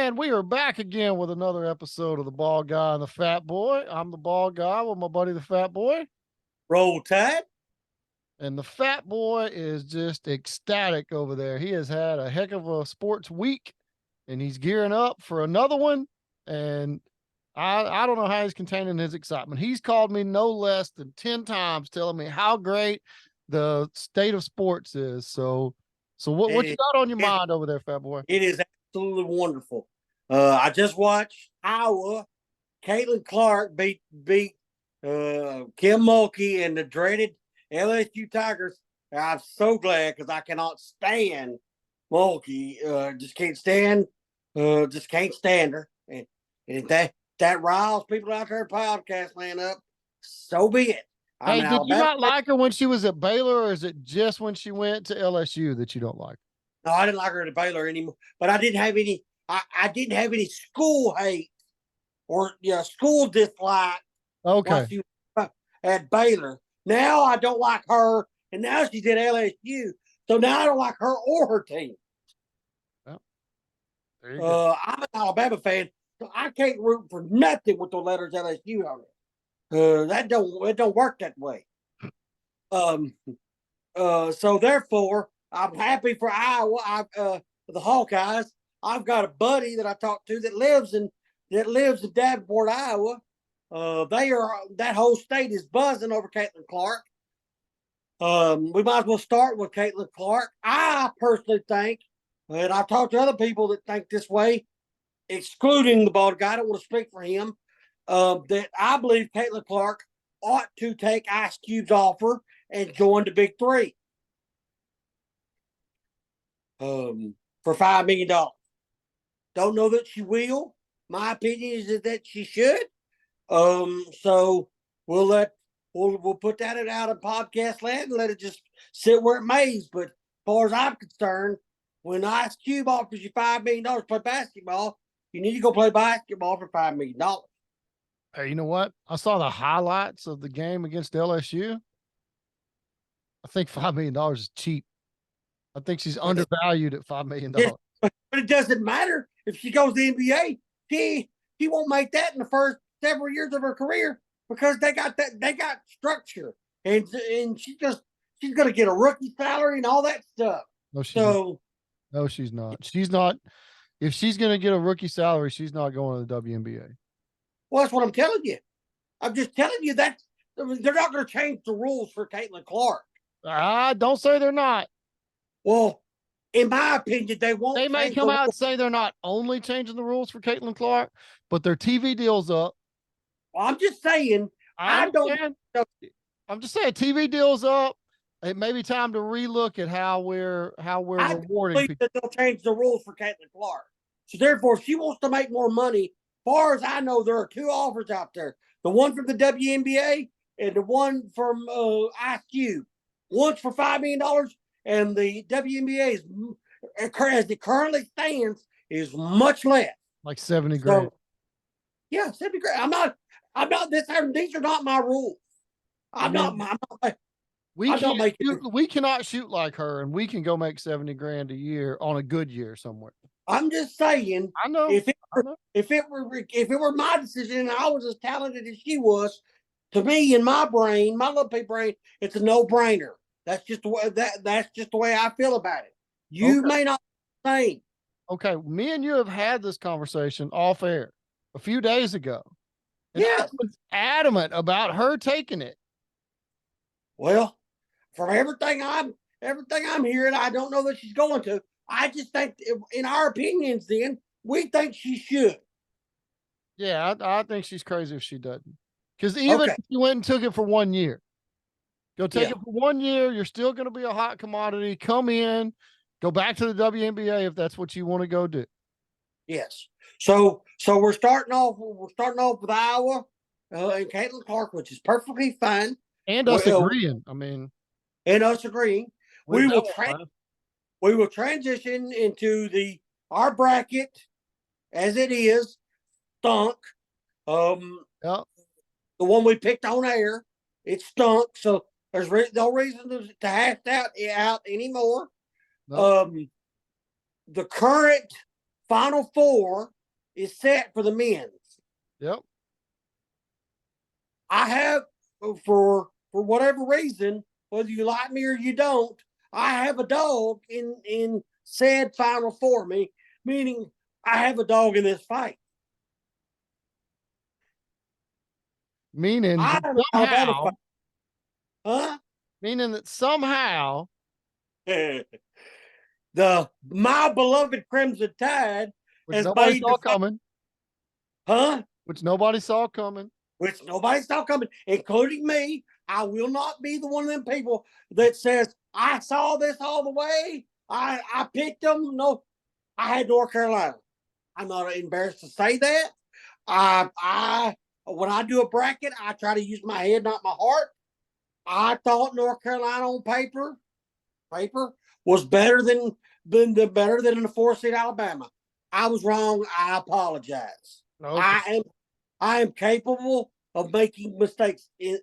And we are back again with another episode of the Bald Guy and the Fat Boy. I'm the Bald Guy with my buddy the Fat Boy. Roll Tide. And the Fat Boy is just ecstatic over there. He has had a heck of a sports week and he's gearing up for another one. And I don't know how he's containing his excitement. He's called me no less than 10 times telling me how great the state of sports is. So what you got on your mind over there, Fat Boy? It is absolutely wonderful. I just watched Iowa. Caitlin Clark beat Kim Mulkey and the dreaded LSU Tigers. I'm so glad because I cannot stand Mulkey. Just can't stand her. And if that riles people out there podcast land up, so be it. Hey, did you not like her when she was at Baylor, or is it just when she went to LSU that you don't like her? No, I didn't like her at Baylor anymore. But I didn't have any. I didn't have any school hate or school dislike. Okay. She was at Baylor. Now I don't like her, and now she's at LSU. So now I don't like her or her team. Well, there you go. I'm an Alabama fan, so I can't root for nothing with the letters LSU on it. It don't work that way. So therefore, I'm happy for Iowa. The Hawkeyes. I've got a buddy that I talked to that lives in Davenport, Iowa. That whole state is buzzing over Caitlin Clark. We might as well start with Caitlin Clark. I personally think, and I've talked to other people that think this way, excluding the Bald Guy. I don't want to speak for him. That I believe Caitlin Clark ought to take Ice Cube's offer and join the Big Three. For $5 million. Don't know that she will. My opinion is that she should. So we'll put that out of podcast land and let it just sit where it mays. But as far as I'm concerned, when Ice Cube offers you $5 million to play basketball, you need to go play basketball for $5 million. Hey, you know what? I saw the highlights of the game against LSU. I think $5 million is cheap. I think she's undervalued at $5 million. Yeah, but it doesn't matter if she goes to the NBA. She won't make that in the first several years of her career because they got structure, and she's going to get a rookie salary and all that stuff. No, she's not. She's not. If she's going to get a rookie salary, she's not going to the WNBA. Well, that's what I'm telling you. I'm just telling you that they're not going to change the rules for Caitlin Clark. Don't say they're not. Well, in my opinion, they won't. They may come out and say they're not only changing the rules for Caitlin Clark, but their TV deal's up. Well, I'm just saying. I'm just saying TV deal's up. It may be time to relook at how we're rewarding people. That they'll change the rules for Caitlin Clark. So therefore, if she wants to make more money, far as I know, there are two offers out there: the one from the WNBA and the one from Ice Cube. One's for $5 million, and the WNBA is, as it currently stands, is much less, like 70 grand. Yeah, 70 grand. I'm not this. These are not my rules. We cannot shoot like her, and we can go make 70 grand a year on a good year somewhere. I'm just saying. I know. If it were my decision and I was as talented as she was, to me, in my brain, my little pig brain, it's a no-brainer. That's just the way that's just the way I feel about it. You may not think. Okay, me and you have had this conversation off air a few days ago. And I was adamant about her taking it. Well, from everything I'm hearing, I don't know that she's going to. I just think, in our opinions, then we think she should. Yeah, I think she's crazy if she doesn't. Because even if you went and took it for 1 year, go take it for 1 year. You're still going to be a hot commodity. Come in, go back to the WNBA if that's what you want to go do. Yes. So we're starting off with Iowa and Caitlin Clark, which is perfectly fine. And us agreeing. We will transition into our bracket as it is. Stunk. The one we picked on air, it stunk. So there's no reason to hash that out anymore. No. The current Final Four is set for the men's. Yep. I have, for whatever reason, whether you like me or you don't, I have a dog in said Final Four. Meaning I have a dog in this fight. Meaning I that am an Alabama somehow, fight. Huh? meaning that somehow, The my beloved Crimson Tide which has nobody made the saw fight. coming, Huh? which nobody saw coming. Which nobody saw coming, including me. I will not be the one of them people that says, I saw this all the way. I picked them. No, I had North Carolina. I'm not embarrassed to say that. I when I do a bracket, I try to use my head, not my heart. I thought North Carolina on paper was better than the 4 seed Alabama. I was wrong. I apologize. Okay. I am capable of making mistakes in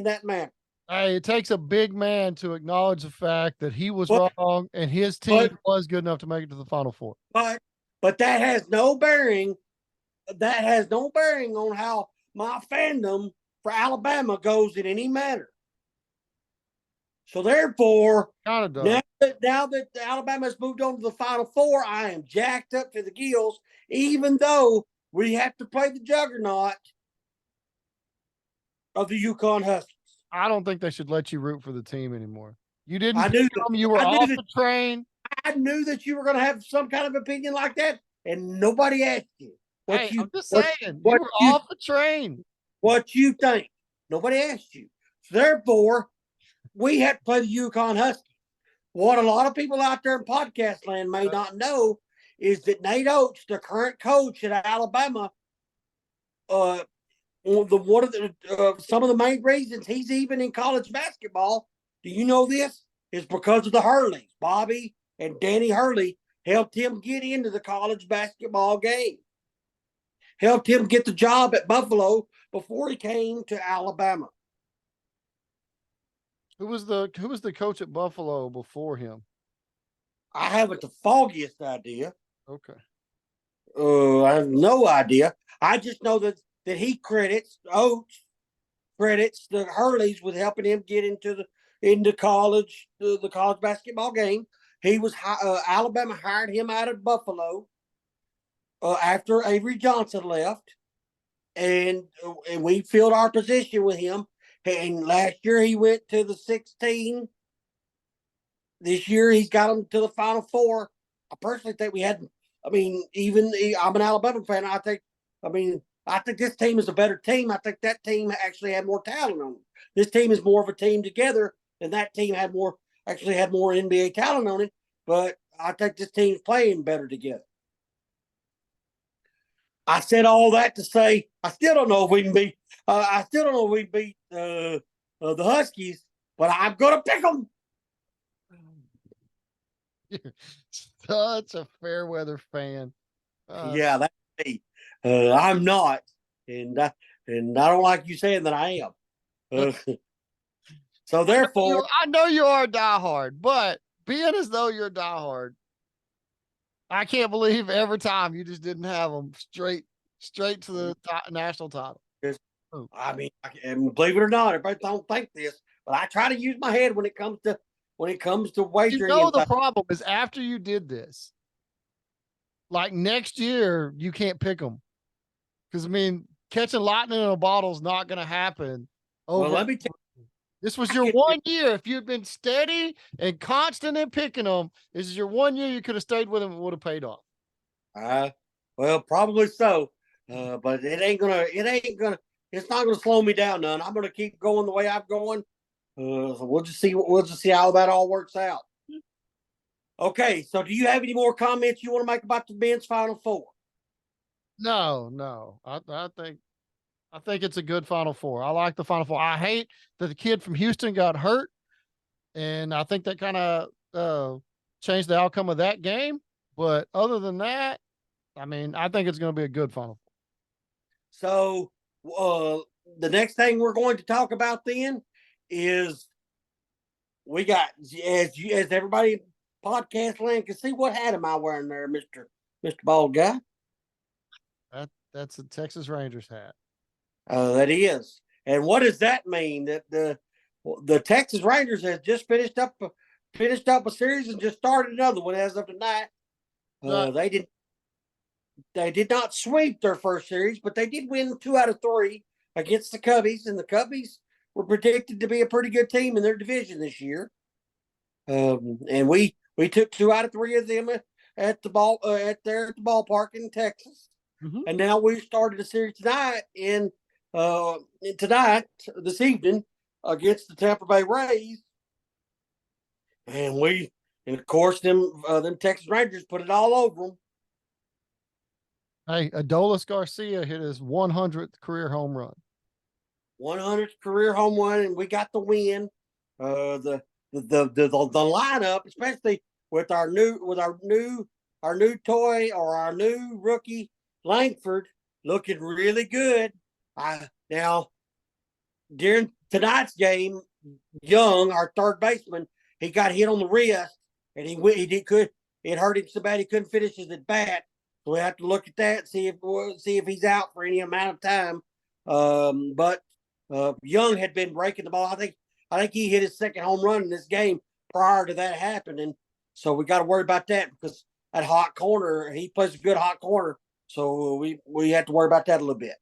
that manner. Hey, it takes a big man to acknowledge the fact that he was But wrong and his but team was good enough to make it to the Final Four. but but that has no bearing. That has no bearing on how my fandom for Alabama goes in any manner. So therefore, Kind of does. now that Alabama has moved on to the Final Four, I am jacked up to the gills. Even though we have to play the juggernaut of the Yukon Huskies. I don't think they should let you root for the team anymore. You didn't I pick knew that. them. You were I knew off that. the train. I knew that you were going to have some kind of opinion like that, and nobody asked you Hey, what you I'm just what saying, you what were you off the train. what you think. Nobody asked you. So therefore, we had to play the Yukon Huskies. What a lot of people out there in podcast land may not know is that Nate Oates, the current coach at Alabama, uh, one of the some of the main reasons he's even in college basketball. Do you know this? Is because of the Hurleys. Bobby and Danny Hurley helped him get into the college basketball game. Helped him get the job at Buffalo before he came to Alabama. Who was the coach at Buffalo before him? I haven't the foggiest idea. Okay. I have no idea. I just know that he credits Oates credits the Hurleys with helping him get into college the college basketball game. He was Alabama hired him out of Buffalo after Avery Johnson left, and we filled our position with him. And last year he went to the 16. This year he's got them to the Final Four. I personally think we had. I mean, I'm an Alabama fan. I think this team is a better team. I think that team actually had more talent on it. This team is more of a team together, and that team had more NBA talent on it. But I think this team's playing better together. I said all that to say I still don't know if we can beat. I still don't know if we can beat the Huskies, but I'm gonna pick them. You're such a fair weather fan. Yeah, that's me. I'm not, and I don't like you saying that I am. So therefore, I know you are a diehard, but being as though you're a diehard, I can't believe every time you just didn't have them straight to the national title. I mean, and believe it or not, everybody don't think this, but I try to use my head when it comes to wagering. You know, the problem is after you did this, like next year, you can't pick them. Because, I mean, catching lightning in a bottle is not going to happen. Well, let me tell you, this was your 1 year. If you'd been steady and constant in picking them, this is your 1 year. You could have stayed with them and would have paid off. Well, probably so. But it's not gonna slow me down none. I'm gonna keep going the way I'm going. So we'll just see how that all works out. Okay, so do you have any more comments you want to make about the men's Final Four? No. I think it's a good Final Four. I like the Final Four. I hate that the kid from Houston got hurt, and I think that kind of changed the outcome of that game. But other than that, I mean, I think it's going to be a good Final Four. So the next thing we're going to talk about then is we got as everybody podcast land can see, what hat am I wearing there, Mr. Bald Guy. That's a Texas Rangers hat. That is. And what does that mean? That the Texas Rangers has just finished up a series and just started another one as of tonight. Right. They did not sweep their first series, but they did win 2 out of 3 against the Cubbies, and the Cubbies were predicted to be a pretty good team in their division this year. And we took 2 out of 3 of them at the ballpark in Texas, and now we started a series tonight this evening against the Tampa Bay Rays, and of course them Texas Rangers put it all over them. Hey, Adolis Garcia hit his 100th career home run. 100th career home run, and we got the win. The lineup, especially with our new toy or our new rookie Langford, looking really good. Now during tonight's game, Young, our third baseman, he got hit on the wrist, and it hurt him so bad he couldn't finish his at bat. So we have to look at that, see if he's out for any amount of time. But Young had been breaking the ball. I think he hit his second home run in this game prior to that happening. So we got to worry about that because that hot corner, he plays a good hot corner. So we have to worry about that a little bit.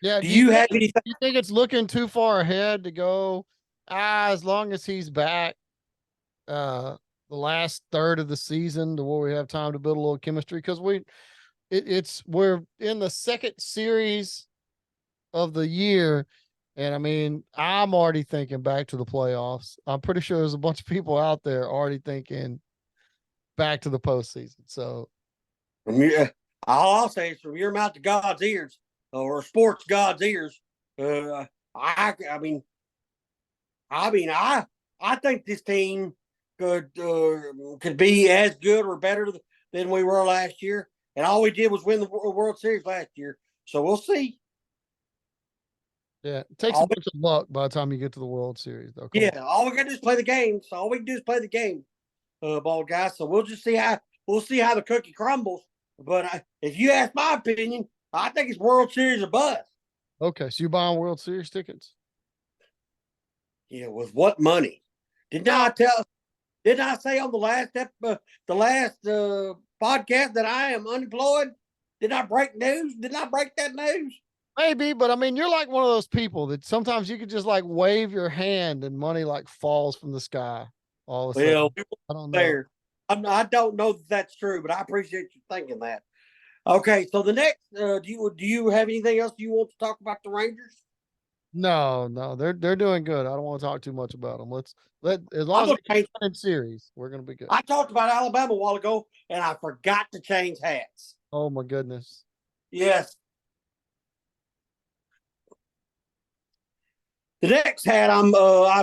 Yeah. Do you have anything? Do you think it's looking too far ahead to go? As long as he's back, the last third of the season to where we have time to build a little chemistry because we're in the second series of the year. And I mean, I'm already thinking back to the playoffs. I'm pretty sure there's a bunch of people out there already thinking back to the postseason. So all I'll say is from your mouth to God's ears, or sports God's ears. I think this team could be as good or better than we were last year, and all we did was win the World Series last year. So we'll see. Yeah, it takes a bunch of luck by the time you get to the World Series, though. All we got to do is play the game. So all we can do is play the game, Bald Guy. So we'll just see how the cookie crumbles. But if you ask my opinion, I think it's World Series or bust. Okay, so you're buying World Series tickets? Yeah, with what money? Didn't I say on the last podcast that I am unemployed? Did I break news? Did I break that news? Maybe, but I mean, you're like one of those people that sometimes you could just like wave your hand and money like falls from the sky all of a sudden. I don't know. I don't know that that's true, but I appreciate you thinking that. Okay, so the next, do you have anything else you want to talk about the Rangers? No, they're doing good. I don't want to talk too much about them. As long as they in series, we're gonna be good. I talked about Alabama a while ago, and I forgot to change hats. Oh my goodness. Yes. The next hat I'm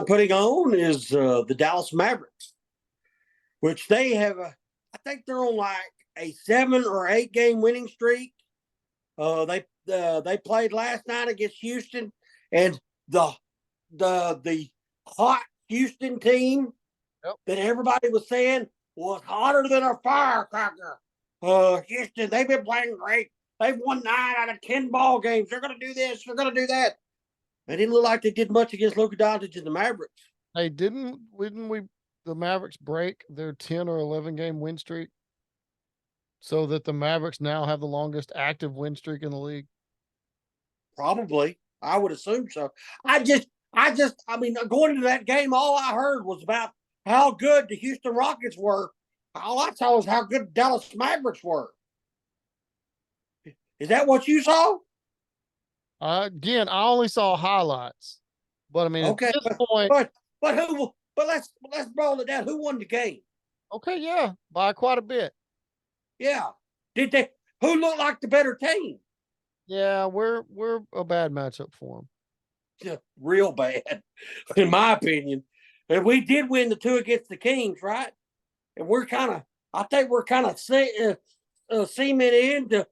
putting on is the Dallas Mavericks, which they have. I think they're on like a 7 or 8 game winning streak. They played last night against Houston, and the hot Houston team that everybody was saying was hotter than a firecracker. Houston, they've been playing great. They've won 9 out of 10 ball games. They're going to do this. They're going to do that. They didn't look like they did much against Luka Doncic and the Mavericks. Hey, didn't the Mavericks break their 10 or 11 game win streak so that the Mavericks now have the longest active win streak in the league? Probably. I would assume so. I mean, going into that game, all I heard was about how good the Houston Rockets were. All I saw was how good the Dallas Mavericks were. Is that what you saw? Again, I only saw highlights, but I mean, okay, at this point, but let's roll it down. Who won the game? Okay, yeah, by quite a bit. Yeah, who looked like the better team? Yeah, we're a bad matchup for them. Yeah, real bad, in my opinion. And we did win the 2 against the Kings, right? And I think we're kind of cemented into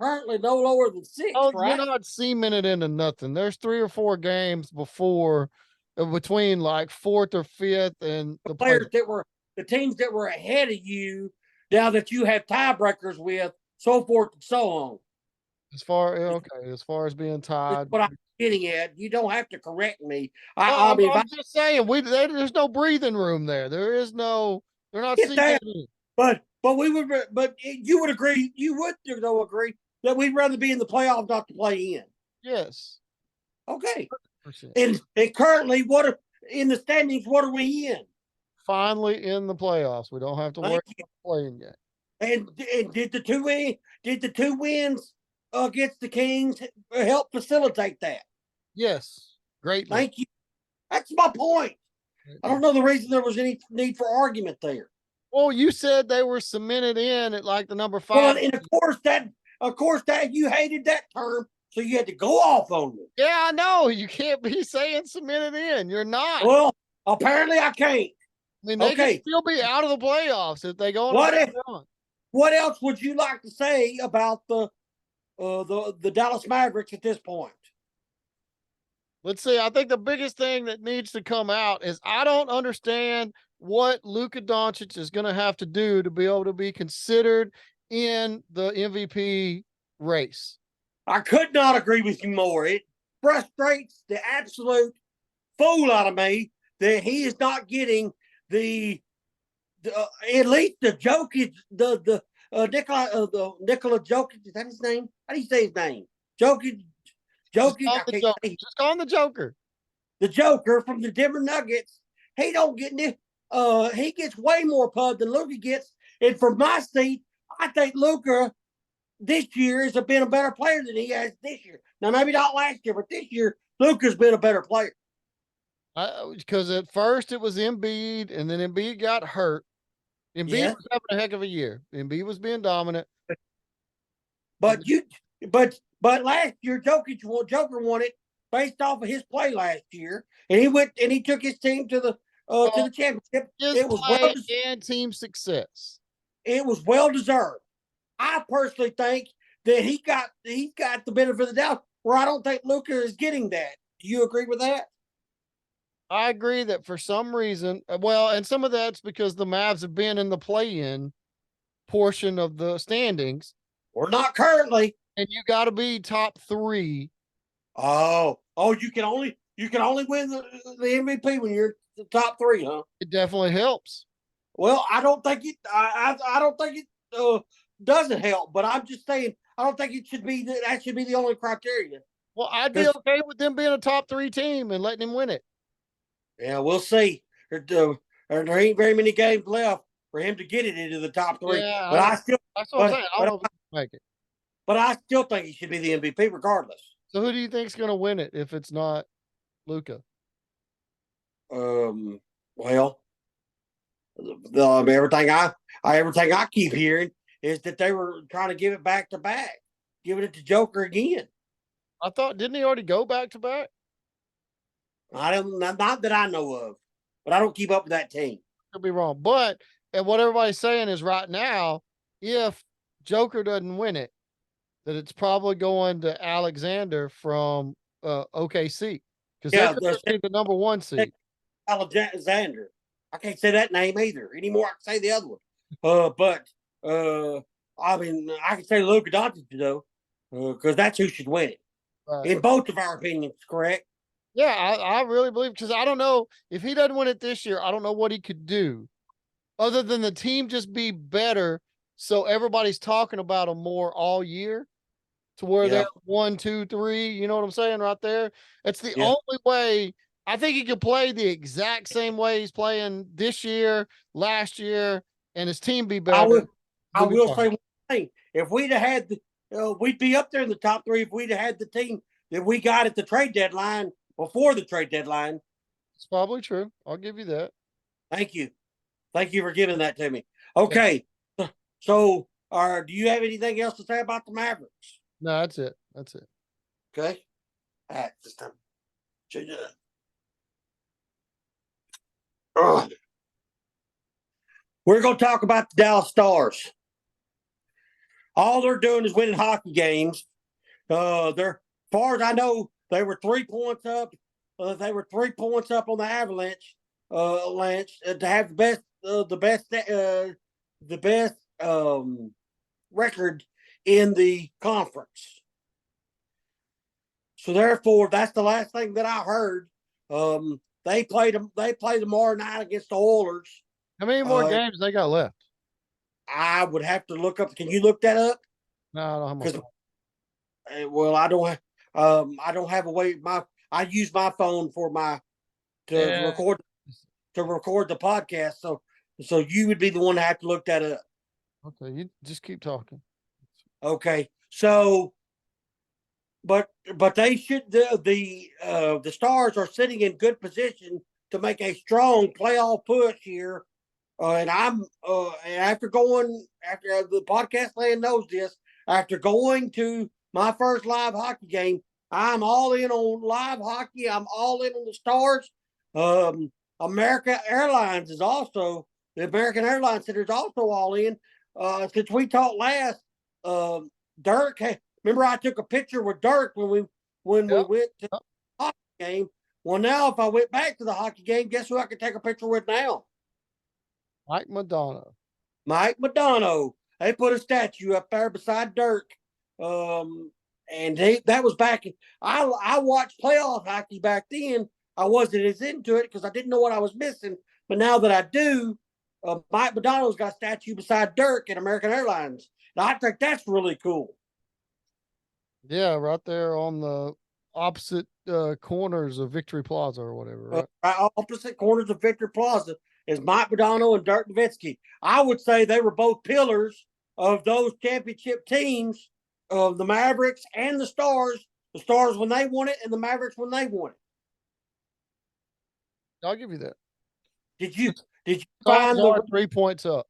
currently no lower than 6. Oh, right? You're not cemented into nothing. There's 3 or 4 games between like 4th or 5th, and the players the teams that were ahead of you now that you have tiebreakers with, so forth and so on. As far as being That's tied. what I'm getting at. You don't have to correct me. No, I mean, if I I'm just saying there's no breathing room there. There is no. They're not get that, cemented. but we would, but you would agree, you would agree that we'd rather be in the playoffs, not to play in. Yes. Okay. 100%. And currently, what are, in the standings? What are we in? Finally in the playoffs. We don't have to worry about playing yet. And did the two wins against the Kings help facilitate that? Yes, greatly. Thank you. That's my point. I don't know the reason there was any need for argument there. Well, you said they were cemented in at like the number 5. Well, and of course that you hated that term, so you had to go off on me. Yeah, I know. You can't be saying cemented in. You're not. Well, apparently I can't. I mean, they can Okay. still be out of the playoffs if they go on a What bad if? run. What else would you like to say about the Dallas Mavericks at this point? Let's see. I think the biggest thing that needs to come out is I don't understand what Luka Doncic is going to have to do to be able to be considered in the MVP race. I could not agree with you more. It frustrates the absolute fool out of me that he is not getting the at least the Jokic, the Nikola Jokic. Is that his name? How do you say his name? Jokic. Jokic. I can't say. Just call him the Joker. The Joker from the Denver Nuggets. He don't get this. He gets way more pub than Luka gets. And from my seat, I think Luka this year has been a better player than he has this year. Now, maybe not last year, but this year, Luka's been a better player. Because at first it was Embiid, and then Embiid got hurt. Embiid was having a heck of a year. Embiid was being dominant. But last year, Joker won it based off of his play last year, and he took his team to the championship. It was play and team success. It was well deserved. I personally think that he's got the benefit of the doubt, where I don't think Luka is getting that. Do you agree with that? I agree that for some reason, and some of that's because the Mavs have been in the play-in portion of the standings. Or not currently. And you got to be top 3. Oh, you can only win the MVP when you're the top 3, huh? It definitely helps. Well, I don't think it. I don't think it doesn't help. But I'm just saying, I don't think it should be that should be the only criteria. Well, I'd be okay with them being a top 3 team and letting him win it. Yeah, we'll see. There ain't very many games left for him to get it into the top 3. Yeah, but that's what I'm saying. I don't know if he can make it. But I still think he should be the MVP regardless. So who do you think's going to win it if it's not Luka? Well, everything I keep hearing is that they were trying to give it back to back, giving it to Joker again. I thought, didn't he already go back to back? Not that I know of, but I don't keep up with that team. Could be wrong, and what everybody's saying is right now, if Joker doesn't win it, that it's probably going to Alexander from OKC, because that's the number 1 seed. Alexander, I can't say that name either anymore. I can say the other one, but I mean, I can say Luka Doncic though, because that's who should win it. In both of our opinions, correct? Yeah, I really believe, because I don't know if he doesn't win it this year. I don't know what he could do other than the team just be better, so everybody's talking about him more all year, to where they're 1, 2, 3. You know what I'm saying right there? It's the only way. I think he could play the exact same way he's playing this year, last year, and his team be better. I will say one thing: if we'd have had we'd be up there in the top 3 if we'd have had the team that we got at the trade deadline before the trade deadline. It's probably true. I'll give you that. Thank you for giving that to me. Okay, so do you have anything else to say about the Mavericks? No, that's it. Okay. All right, this time. We're going to talk about the Dallas Stars. All they're doing is winning hockey games. As far as I know, they were 3 points up. They were 3 points up on the Avalanche. To have the best record in the conference. So therefore, that's the last thing that I heard. They play tomorrow night against the Oilers. How many more games they got left? I would have to look up. Can you look that up? No, I don't have my phone. Well, I don't have a way. I use my phone for to record the podcast. So you would be the one to have to look that up. Okay, you just keep talking. Okay, so but they should the Stars are sitting in good position to make a strong playoff push here. And I'm after the podcast land knows this, after going to my first live hockey game, I'm all in on live hockey. I'm all in on the Stars. American Airlines Center is also all in. Since we talked last, Dirk, remember I took a picture with Dirk when we went to the hockey game. Well, now if I went back to the hockey game, guess who I could take a picture with now? Mike Madonna. They put a statue up there beside Dirk. And that was back. I watched playoff hockey back then. I wasn't as into it because I didn't know what I was missing. But now that I do, Mike Madonna's got a statue beside Dirk at American Airlines. And I think that's really cool. Yeah, right there on the opposite corners of Victory Plaza or whatever. Right? Opposite corners of Victory Plaza is Mike Madonna and Dirk Nowitzki. I would say they were both pillars of those championship teams of the Mavericks and the Stars. The Stars when they won it, and the Mavericks when they won it. I'll give you that. Did you find the 3 points up?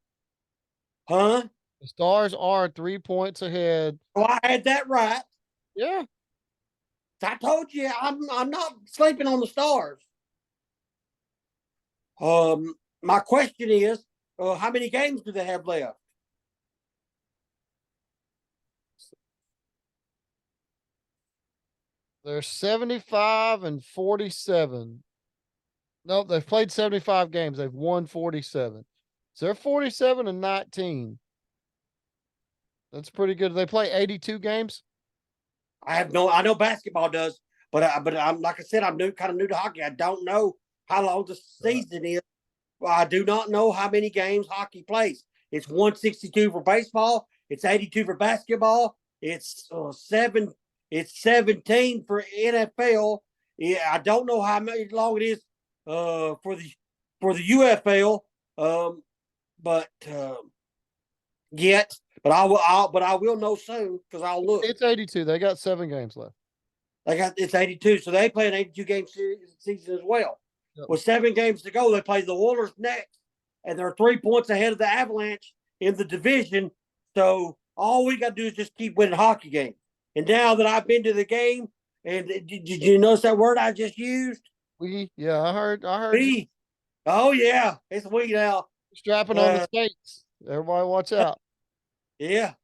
Huh? The Stars are 3 points ahead. Oh, I had that right. Yeah. I told you I'm not sleeping on the Stars. My question is, how many games do they have left? They're 75 and 47. Nope, they've played 75 games. They've won 47. So they're 47 and 19. That's pretty good. They play 82 games. I know basketball does, but I'm like I said, I'm kind of new to hockey. I don't know how long the season is. Well, I do not know how many games hockey plays. It's 162 for baseball. It's 82 for basketball. It's 17 for NFL. Yeah, I don't know how long it is for the UFL. But I will know soon because I'll look. It's 82. They got 7 games left. It's 82, so they play an 82 game season as well. Yep. With 7 games to go, they play the Oilers next, and they're 3 points ahead of the Avalanche in the division. So all we got to do is just keep winning hockey games. And now that I've been to the game, and did you notice that word I just used? Yeah, I heard. We. Oh yeah, it's we now. Strapping on the skates. Everybody, watch out. Yeah.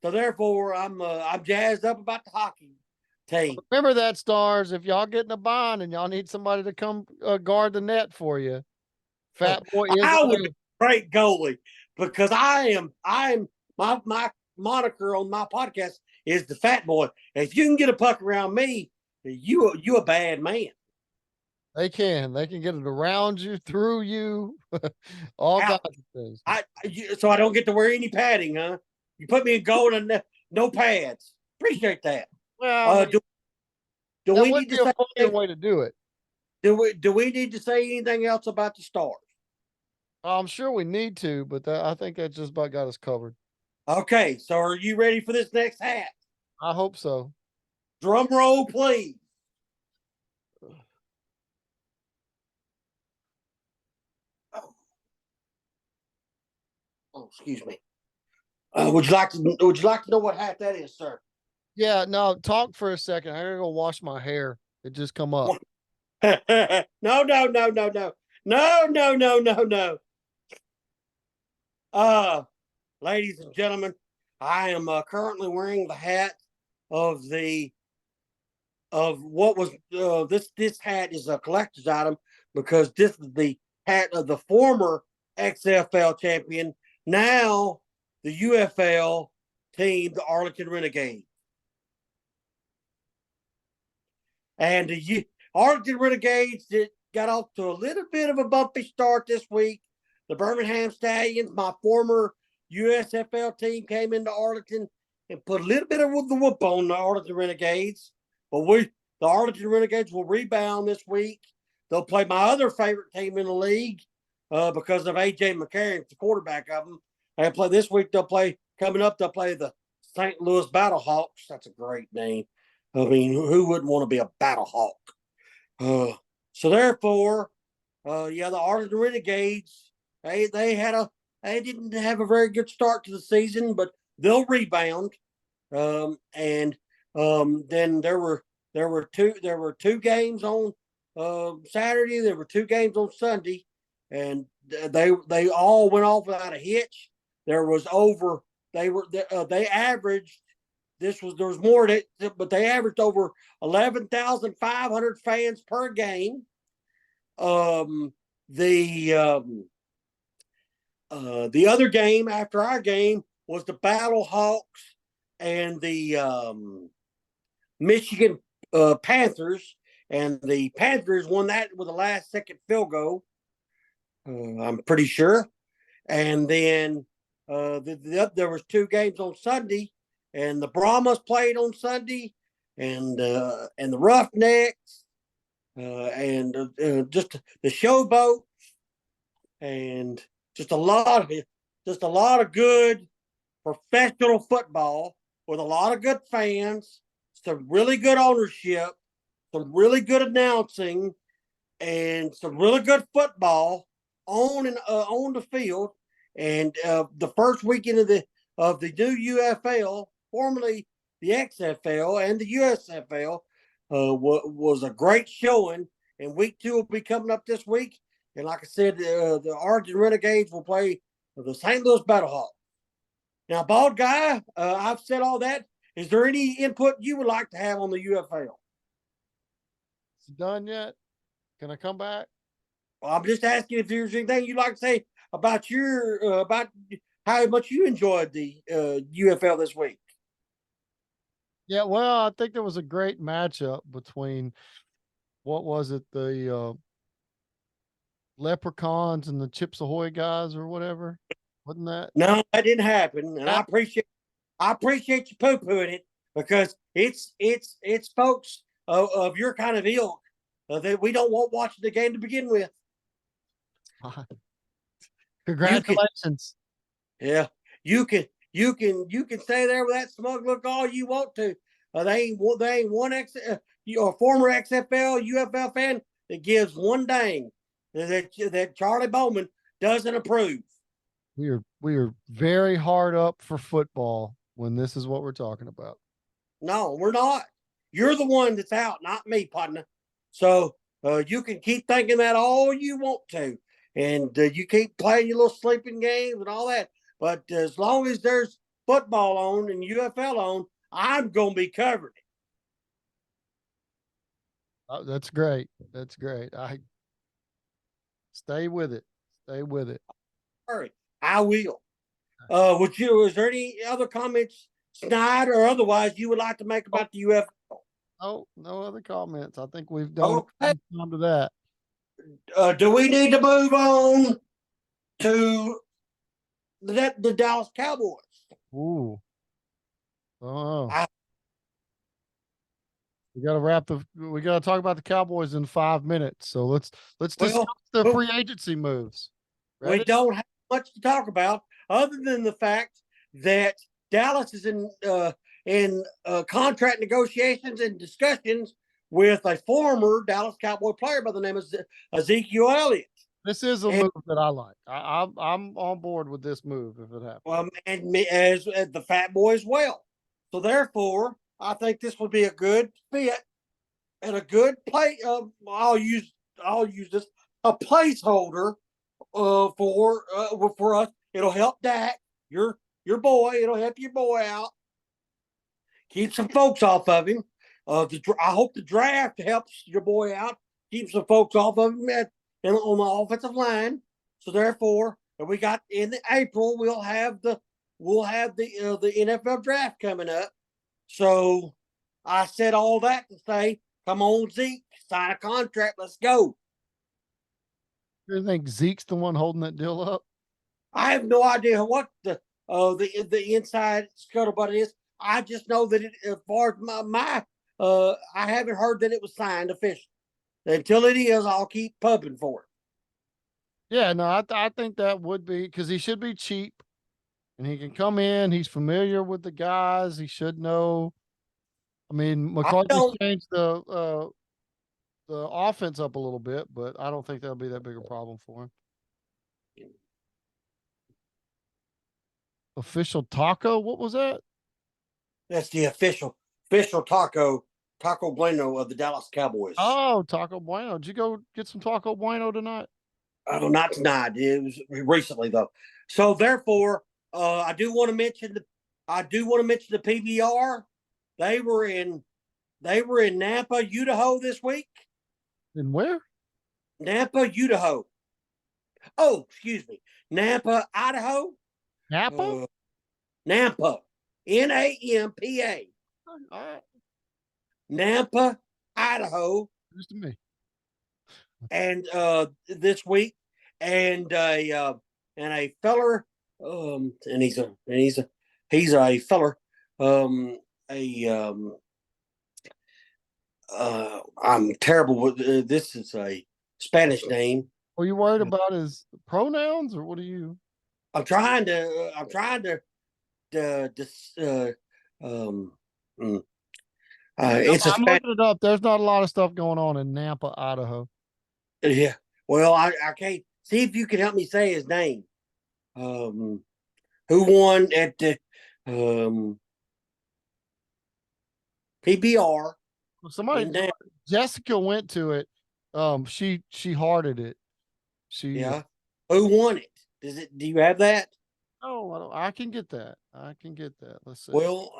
So therefore, I'm jazzed up about the hockey team. Remember that, Stars. If y'all get in a bind and y'all need somebody to come guard the net for you, Fat Boy is. I would be a great goalie because I am my moniker on my podcast is the Fat Boy. If you can get a puck around me, you a bad man. They can get it around you, through you, all kinds of things. So I don't get to wear any padding, huh? You put me in goal and no pads. Appreciate that. Well, do we need to say a way to do it? Do we need to say anything else about the Stars? I'm sure we need to, but I think that just about got us covered. Okay, so are you ready for this next hat? I hope so. Drum roll, please. Oh, excuse me. Would you like to know what hat that is, sir? Yeah, no, talk for a second. I gotta go wash my hair. It just come up. No. Ladies and gentlemen, I am currently wearing the hat of what was this hat is a collector's item because this is the hat of the former XFL champion, now the UFL team, the Arlington Renegades. And the Arlington Renegades got off to a little bit of a bumpy start this week. The Birmingham Stallions, my former USFL team, came into Arlington and put a little bit of the whoop on the Arlington Renegades. But the Arlington Renegades will rebound this week. They'll play my other favorite team in the league because of A.J. McCarron, the quarterback of them. They play this week. Coming up, they'll play the St. Louis Battlehawks. That's a great name. I mean, who wouldn't want to be a Battlehawk? So therefore, the Arlington Renegades, they didn't have a very good start to the season, but they'll rebound. Then there were two games on Saturday. There were two games on Sunday, and they all went off without a hitch. There averaged. There was more to it, but they averaged over 11,500 fans per game. The other game after our game was the Battlehawks and the Michigan Panthers, and the Panthers won that with a last-second field goal. I'm pretty sure. And then there was two games on Sunday, and the Brahmas played on Sunday, and the Roughnecks, and just the Showboats, and just a lot of good professional football with a lot of good fans, some really good ownership, some really good announcing, and some really good football on the field. And the first weekend of the new UFL, formerly the XFL and the USFL, was a great showing. And week 2 will be coming up this week. And like I said, the Arlington Renegades will play the St. Louis Battlehawks. Now, Bald Guy, I've said all that. Is there any input you would like to have on the UFL? It's done yet? Can I come back? Well, I'm just asking if there's anything you'd like to say about about how much you enjoyed the UFL this week. Yeah, well, I think there was a great matchup between what was it, the Leprechauns and the Chips Ahoy guys or whatever. Wasn't that? No, that didn't happen, and I appreciate you poo-pooing it, because it's folks of your kind of ilk that we don't want watching the game to begin with. Congratulations. You can stay there with that smug look all you want to. They ain't one former XFL UFL fan that gives one dang that Charlie Bowman doesn't approve. We are very hard up for football when this is what we're talking about. No, we're not. You're the one that's out, not me, partner. So you can keep thinking that all you want to, and you keep playing your little sleeping games and all that. But as long as there's football on and UFL on, I'm going to be covering it. Oh, that's great. That's great. I stay with it. Stay with it. All right, I will. Is there any other comments, Snide or otherwise, you would like to make about the UFL? Oh, no other comments. I think we've done time to that. Do we need to move on to the Dallas Cowboys? Ooh. Oh. We got to talk about the Cowboys in 5 minutes. So let's discuss the free agency moves. Ready? We don't have much to talk about other than the fact that Dallas is in contract negotiations and discussions with a former Dallas Cowboy player by the name of Ezekiel Elliott. This is a move that I like. I'm on board with this move if it happens. And me as the Fat Boy as well. So therefore, I think this would be a good fit and a good play. I'll use this a placeholder for us. It'll help Dak, your boy. It'll help your boy out. Keep some folks off of him. I hope the draft helps your boy out. Keep some folks off of him on the offensive line. So therefore, we got in April, we'll have the we'll have the NFL draft coming up. So I said all that to say, come on, Zeke, sign a contract. Let's go. You think Zeke's the one holding that deal up? I have no idea what the inside scuttlebutt is. I just know that as far as I haven't heard that it was signed officially. Until it is, I'll keep pubbing for it. Yeah, no, I think that would be because he should be cheap and he can come in. He's familiar with the guys. He should know. I mean, I McCarthy's don't. changed the offense up a little bit, but I don't think that'll be that big a problem for him. Official taco? What was that? That's the official Taco Bueno of the Dallas Cowboys. Oh, Taco Bueno. Did you go get some Taco Bueno tonight? Oh, not tonight. It was recently though. So therefore, I do want to mention the PBR. They were in Nampa, Idaho this week. And where? Nampa, Idaho. Oh, excuse me. Nampa, Idaho. Napa? Nampa. Nampa. All right. Nampa, Idaho. Just to me. And this week, and a feller, and he's a feller, a I'm terrible with this is a Spanish name. Are you worried about his pronouns or what are you? I'm trying to um it's a I'm Spanish. looking it up. There's not a lot of stuff going on in Nampa, Idaho. Yeah. Well, I can't see if you can help me say his name. Who won at the PBR Somebody, in Nampa? Jessica went to it. She hearted it. She Yeah. Who won it? Do you have that? Oh, I can get that. I can get that. Let's see. Well,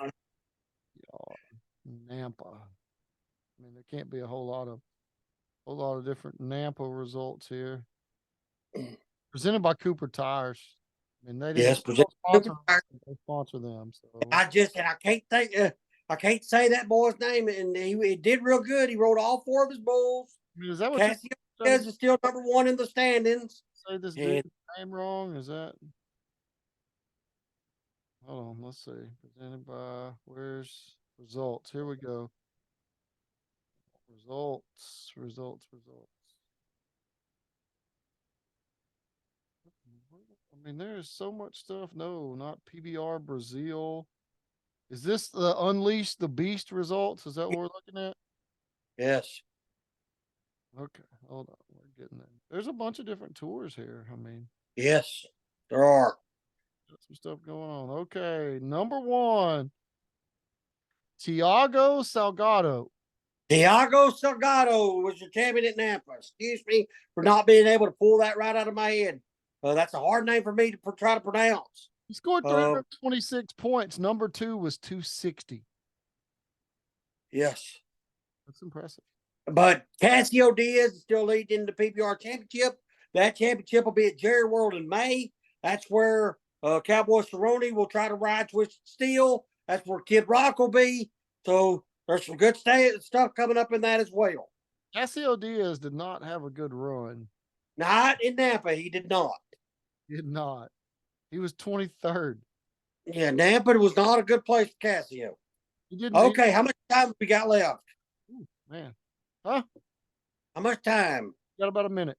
Nampa. I mean, there can't be a whole lot of different Nampa results here. Presented by Cooper Tires. I mean, they didn't yes, present sponsor us, they sponsor them. So I can't say that boy's name, and he did real good. He rode all four of his bulls. I mean, is that what Cassio is still number one in the standings. say this And dude's name wrong? Is that? Hold on, let's see. Presented by where's results? Here we go. Results. I mean, there is so much stuff. No, not PBR Brazil. Is this the Unleash the Beast results? Is that what we're looking at? yes, Okay, hold on. We're getting there. There's a bunch of different tours here. I mean, yes, there are. got some stuff going on. Okay, number one, Tiago Salgado. Tiago Salgado was your champion at Nampa. Excuse me for not being able to pull that right out of my head. That's a hard name for me to try to pronounce. He scored 326 points. Number two was 260. Yes. That's impressive. But Cassio Diaz is still leading the PPR championship. That championship will be at Jerry World in May. That's where Cowboy Cerrone will try to ride Twisted Steel. That's where Kid Rock will be. So there's some good stuff coming up in that as well. Cassio Diaz did not have a good run. Not in Nampa, he did not. He did not. He was 23rd. Yeah, Nampa was not a good place for Cassio. He didn't. Okay, how much time we got left? Ooh, man. Huh? How much time? Got about a minute.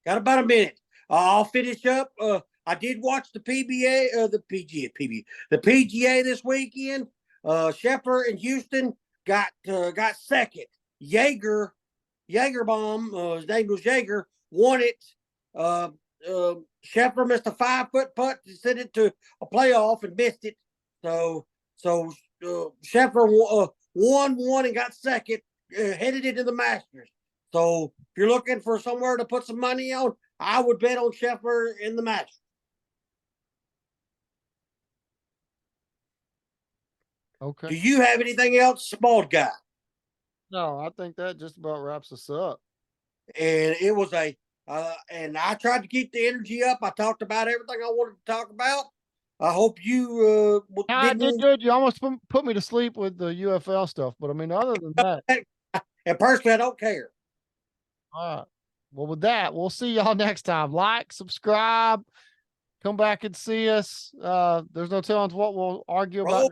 Got about a minute. I'll finish up. I did watch the the PGA this weekend. Scheffler in Houston got second. Jaegerbaum, his name was Jaeger, won it. Scheffler missed a 5-foot putt to send it to a playoff and missed it. So Scheffler won and got second, headed into the Masters. So if you're looking for somewhere to put some money on, I would bet on Scheffler in the Masters. Okay. Do you have anything else, small guy? No, I think that just about wraps us up. And it was and I tried to keep the energy up. I talked about everything I wanted to talk about. I hope you I did didn't. good. You almost put me to sleep with the UFL stuff, but I mean, other than that, And personally, I don't care. all right. Well, with that, we'll see y'all next time. Like, subscribe, come back and see us. There's no telling what we'll argue about. Roll